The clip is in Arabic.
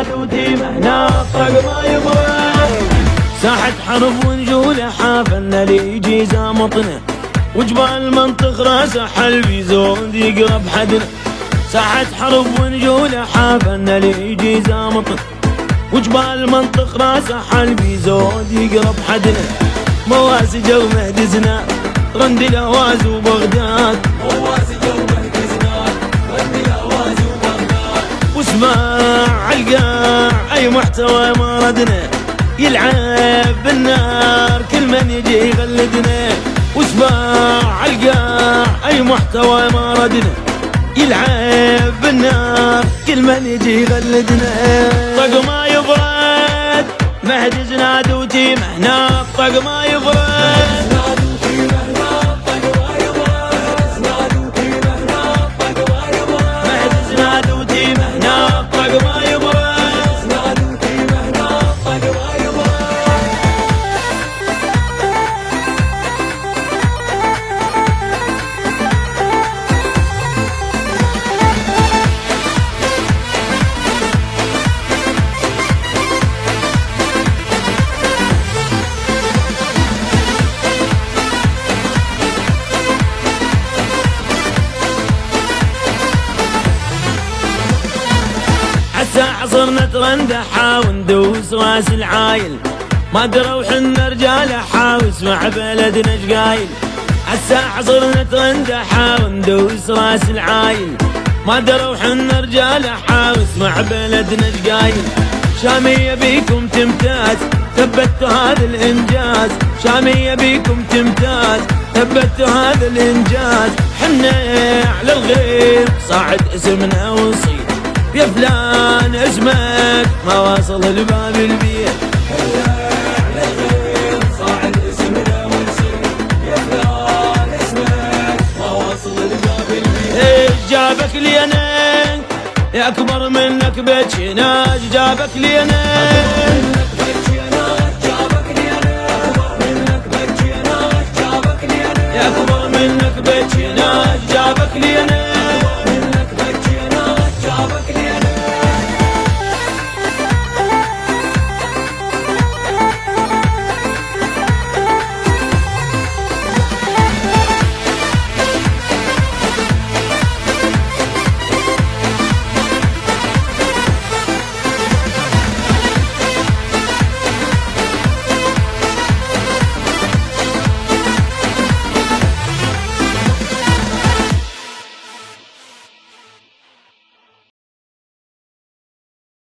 زناد وتيمه ناطق ما يبرد. ساحة حرب ونجوله حافنا ليجي زامطنا، وجبال المنطق راسه حلبي زود يقرب حدنا. ساحة حرب ونجوله حافنا ليجي زامطنا، وجبال المنطق راسه حلبي زود يقرب حدنا. مواسجة ومهدي زناد رند الهواز وبغداد، مواسجة ومهدي زناد رند الهواز وبغداد. واسمع عالقاع اي محتوى ما ردنا، يلعب بالنار كل من يجي يغلدنا. واسمع عالقاع اي محتوى ما ردنا، يلعب بالنار كل من يجي يغلدنا. طق ما يبرد مهدي زناد وتيمه ناطق ما يبرد. زناد وتيمه ناطق ما يبرد. زناد وتيمه ناطق ما يبرد. مهدي زناد وتيمه ناطق ما يبرد. زناد وتيمه ناطق ما يبرد. عالساعة صرنا ترندحا وندوس راس العايل، ما دروا حنا رجال حاوس مع بلدنا شقايل. عالساعة صرنا ترندحا وندوس راس العايل، ما دروا حنا رجال حاوس مع بلدنا شقايل. شامية بيكم تمتاز ثبتوا هذا الانجاز، شامية بيكم تمتاز ثبتوا هذا الانجاز. حنا على الغير صاعد اسمنا وصيد، يا فلان اسمك ما واصل الباب البيت. على الغير صاعد اسمنا ونسير، يا فلان اسمك ما واصل الباب البيت. ايش جابك لي انا يا اكبر منك بجناج، جابك لي انا يا اكبر منك بجناج، جابك لي انا